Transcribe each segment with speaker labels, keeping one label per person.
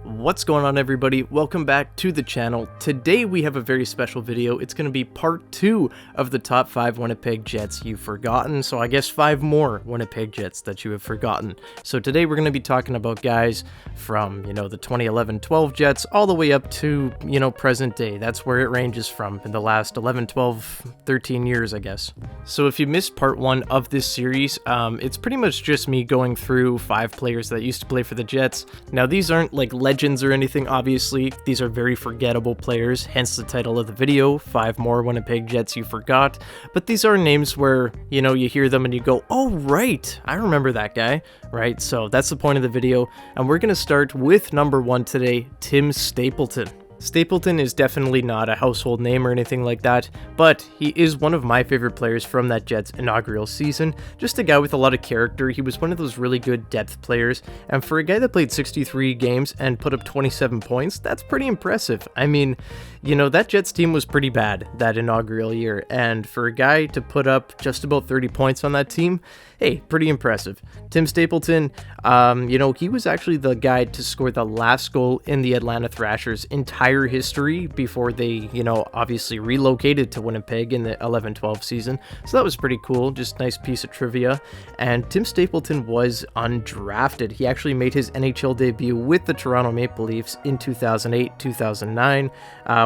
Speaker 1: What's going on, everybody? Welcome back to the channel. Today we have a very special video. It's going to be part 2 of the top 5 Winnipeg Jets you've forgotten. So I guess 5 more Winnipeg Jets that you have forgotten. So today we're going to be talking about guys from, the 2011-12 Jets all the way up to, present day. That's where it ranges from in the last 11, 12, 13 years, I guess. So if you missed part 1 of this series, it's pretty much just me going through 5 players that used to play for the Jets. Now these aren't like legends or anything, obviously. These are very forgettable players, hence the title of the video, 5 more Winnipeg Jets you forgot. But these are names where, you hear them and you go, oh right, I remember that guy, right? So that's the point of the video, and we're gonna start with number 1 today, Tim Stapleton. Stapleton is definitely not a household name or anything like that, but he is one of my favorite players from that Jets inaugural season. Just a guy with a lot of character. He was one of those really good depth players, and for a guy that played 63 games and put up 27 points, that's pretty impressive. I mean, that Jets team was pretty bad that inaugural year, and for a guy to put up just about 30 points on that team, hey, pretty impressive. Tim Stapleton, he was actually the guy to score the last goal in the Atlanta Thrashers' entire history before they, obviously relocated to Winnipeg in the 11-12 season. So that was pretty cool, just nice piece of trivia. And Tim Stapleton was undrafted. He actually made his NHL debut with the Toronto Maple Leafs in 2008-2009,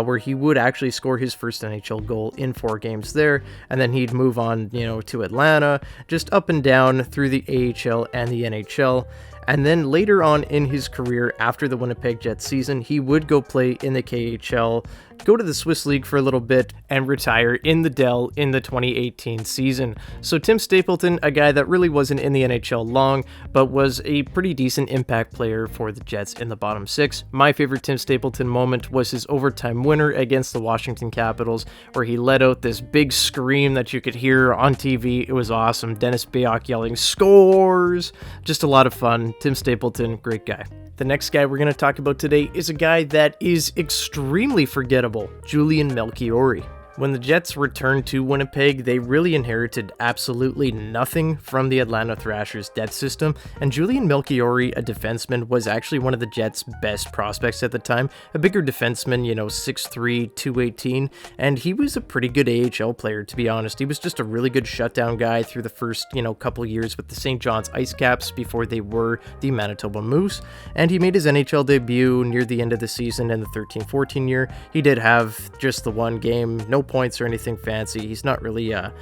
Speaker 1: where he would actually score his first NHL goal in 4 games there, and then he'd move on, to Atlanta, just up and down through the AHL and the NHL. And then later on in his career, after the Winnipeg Jets season, he would go play in the KHL, go to the Swiss League for a little bit, and retire in the Dell in the 2018 season. So Tim Stapleton, a guy that really wasn't in the NHL long, but was a pretty decent impact player for the Jets in the bottom 6. My favorite Tim Stapleton moment was his overtime winner against the Washington Capitals, where he let out this big scream that you could hear on TV. It was awesome. Dennis Bayok yelling, "Scores!" Just a lot of fun. Tim Stapleton, great guy. The next guy we're going to talk about today is a guy that is extremely forgettable, Julian Melchiori. When the Jets returned to Winnipeg, they really inherited absolutely nothing from the Atlanta Thrashers' depth system, and Julian Melchiori, a defenseman, was actually one of the Jets' best prospects at the time. A bigger defenseman, 6'3", 218, and he was a pretty good AHL player, to be honest. He was just a really good shutdown guy through the first, couple years with the St. John's Ice Caps before they were the Manitoba Moose, and he made his NHL debut near the end of the season in the 13-14 year. He did have just the one game, no points or anything fancy. He's not really a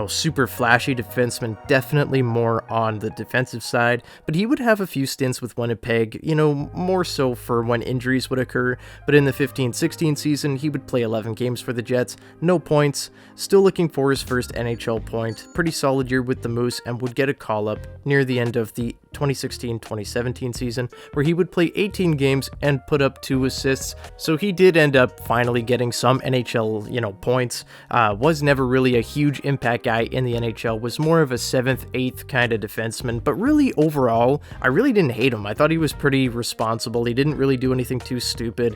Speaker 1: super flashy defenseman, definitely more on the defensive side, but he would have a few stints with Winnipeg, more so for when injuries would occur. But in the 15-16 season, he would play 11 games for the Jets, no points, still looking for his first NHL point, pretty solid year with the Moose, and would get a call-up near the end of the 2016-2017 season, where he would play 18 games and put up 2 assists. So he did end up finally getting some NHL, points. Was never really a huge impact guy in the NHL, was more of a 7th, 8th kind of defenseman, but really overall, I really didn't hate him. I thought he was pretty responsible. He didn't really do anything too stupid.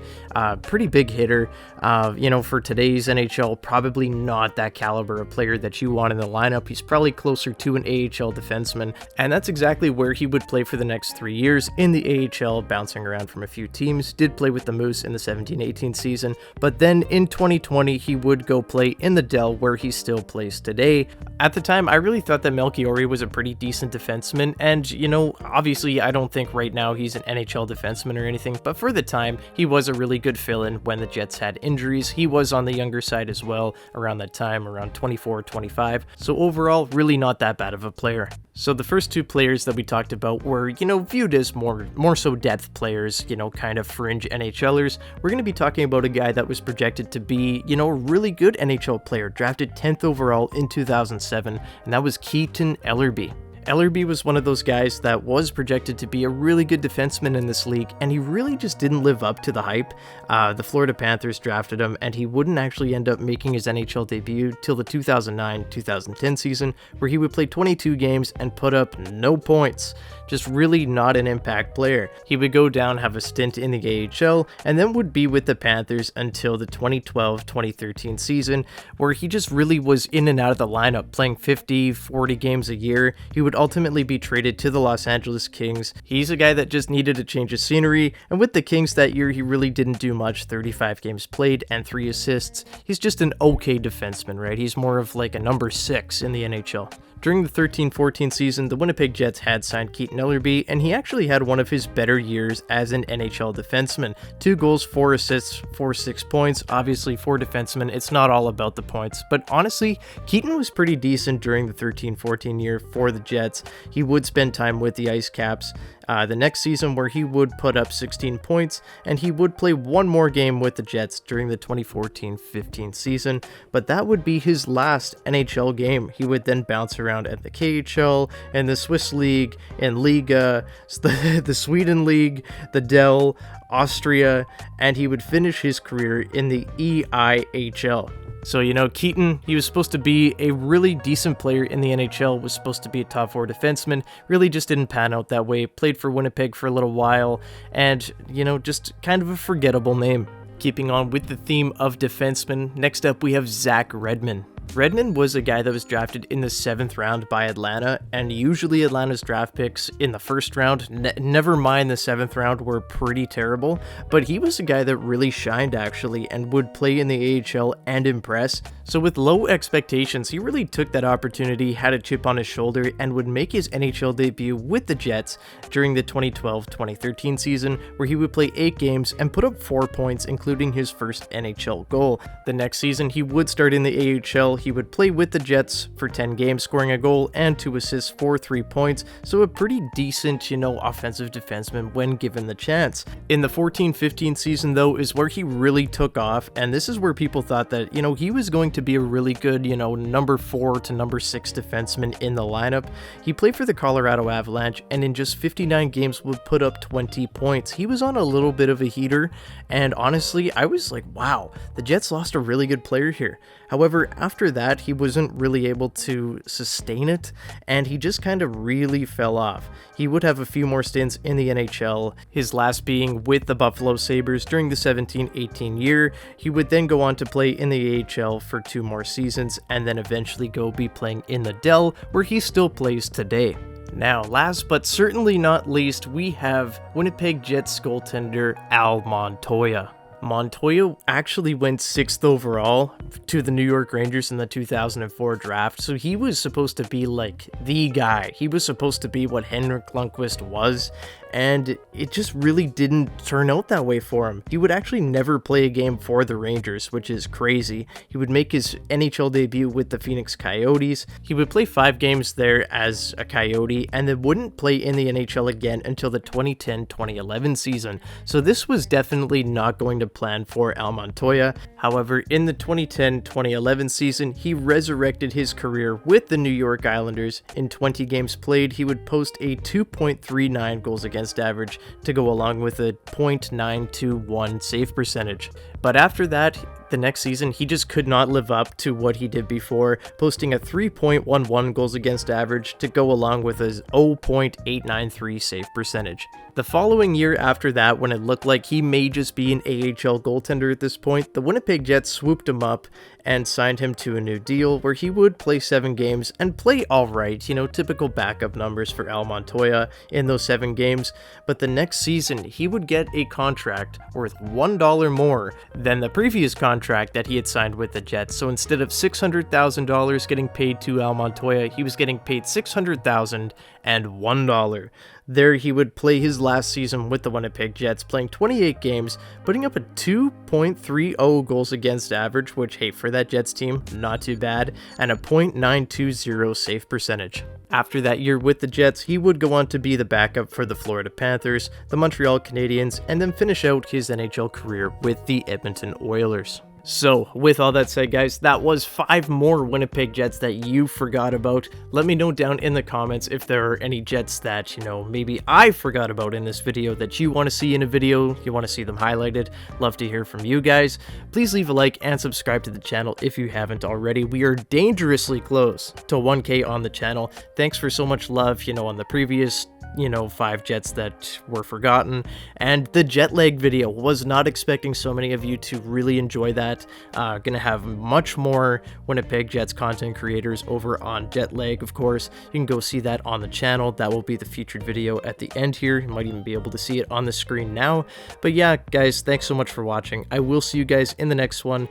Speaker 1: Pretty big hitter. For today's NHL, probably not that caliber of player that you want in the lineup. He's probably closer to an AHL defenseman, and that's exactly where he would play for the next 3 years in the AHL, bouncing around from a few teams. Did play with the Moose in the 17-18 season, but then in 2020 he would go play in the Dell, where he still plays today. At the time, I really thought that Melchiori was a pretty decent defenseman, and obviously I don't think right now he's an NHL defenseman or anything, but for the time he was a really good fill-in when the Jets had injuries. He was on the younger side as well around that time, around 24, 25, so overall really not that bad of a player. So the first 2 players that we talked about were, viewed as more so depth players, kind of fringe NHLers. We're going to be talking about a guy that was projected to be, a really good NHL player, drafted 10th overall in 2007, and that was Keaton Ellerby. Ellerby was one of those guys that was projected to be a really good defenseman in this league, and he really just didn't live up to the hype. The Florida Panthers drafted him, and he wouldn't actually end up making his NHL debut till the 2009-2010 season, where he would play 22 games and put up no points. Just really not an impact player. He would go down, have a stint in the AHL, and then would be with the Panthers until the 2012-2013 season, where he just really was in and out of the lineup, playing 50, 40 games a year. He would ultimately be traded to the Los Angeles Kings. He's a guy that just needed a change of scenery, and with the Kings that year, he really didn't do much. 35 games played and 3 assists. He's just an okay defenseman, right? He's more of like a number 6 in the NHL. During the 13-14 season, the Winnipeg Jets had signed Keaton Ellerby, and he actually had one of his better years as an NHL defenseman. 2 goals, 4 assists, 6 points. Obviously, for defensemen, it's not all about the points, but honestly, Keaton was pretty decent during the 13-14 year for the Jets. He would spend time with the Ice Caps the next season, where he would put up 16 points, and he would play one more game with the Jets during the 2014-15 season, but that would be his last NHL game. He would then bounce around at the KHL, and the Swiss League, and Liga, the Sweden League, the Dell, Austria, and he would finish his career in the EIHL. So, you know, Keaton, he was supposed to be a really decent player in the NHL, was supposed to be a top 4 defenseman, really just didn't pan out that way, played for Winnipeg for a little while, and, you know, just kind of a forgettable name. Keeping on with the theme of defensemen, next up we have Zach Redmond. Redmond was a guy that was drafted in the 7th round by Atlanta, and usually Atlanta's draft picks in the 1st round, never mind the 7th round, were pretty terrible, but he was a guy that really shined actually and would play in the AHL and impress. So with low expectations, he really took that opportunity, had a chip on his shoulder, and would make his NHL debut with the Jets during the 2012-2013 season, where he would play 8 games and put up 4 points, including his first NHL goal. The next season, he would start in the AHL. He would play with the Jets for 10 games, scoring a goal and 2 assists for 3 points, so a pretty decent, you know, offensive defenseman when given the chance. In the 14-15 season, though, is where he really took off, and this is where people thought that, you know, he was going to be a really good, you know, number 4 to number 6 defenseman in the lineup. He played for the Colorado Avalanche, and in just 59 games would put up 20 points. He was on a little bit of a heater, and honestly, I was like, wow, the Jets lost a really good player here. However, after that, he wasn't really able to sustain it, and he just kind of really fell off. He would have a few more stints in the NHL, his last being with the Buffalo Sabres during the 17-18 year. He would then go on to play in the AHL for 2 more seasons, and then eventually go be playing in the Dell, where he still plays today. Now, last but certainly not least, we have Winnipeg Jets goaltender Al Montoya. Montoya actually went 6th overall to the New York Rangers in the 2004 draft, so he was supposed to be like the guy. He was supposed to be what Henrik Lundqvist was, and it just really didn't turn out that way for him. He would actually never play a game for the Rangers, which is crazy. He would make his NHL debut with the Phoenix Coyotes. He would play 5 games there as a Coyote, and then wouldn't play in the NHL again until the 2010-2011 season. So this was definitely not going to plan for Al Montoya. However, in the 2010-2011 season, he resurrected his career with the New York Islanders. In 20 games played, he would post a 2.39 goals against average to go along with a .921 save percentage. But after that, the next season, he just could not live up to what he did before, posting a 3.11 goals against average to go along with his 0.893 save percentage. The following year after that, when it looked like he may just be an AHL goaltender at this point, the Winnipeg Jets swooped him up and signed him to a new deal where he would play 7 games and play alright, you know, typical backup numbers for Al Montoya in those 7 games. But the next season, he would get a contract worth $1 more than the previous contract that he had signed with the Jets. So instead of $600,000 getting paid to Al Montoya, he was getting paid $600,000 and $1. There he would play his last season with the Winnipeg Jets, playing 28 games, putting up a 2.30 goals against average, which, hey, for that Jets team, not too bad, and a .920 save percentage. After that year with the Jets, he would go on to be the backup for the Florida Panthers, the Montreal Canadiens, and then finish out his NHL career with the Edmonton Oilers. So, with all that said, guys, that was 5 more Winnipeg Jets that you forgot about. Let me know down in the comments if there are any Jets that, you know, maybe I forgot about in this video that you want to see in a video, you want to see them highlighted. Love to hear from you guys. Please leave a like and subscribe to the channel if you haven't already. We are dangerously close to 1K on the channel. Thanks for so much love, you know, on the previous you know, 5 jets that were forgotten. And the jet lag video, was not expecting so many of you to really enjoy that. Gonna have much more Winnipeg Jets content creators over on jet lag, of course. You can go see that on the channel. That will be the featured video at the end here. You might even be able to see it on the screen now. But yeah, guys, thanks so much for watching. I will see you guys in the next one.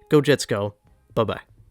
Speaker 1: Go Jets go. Bye-bye.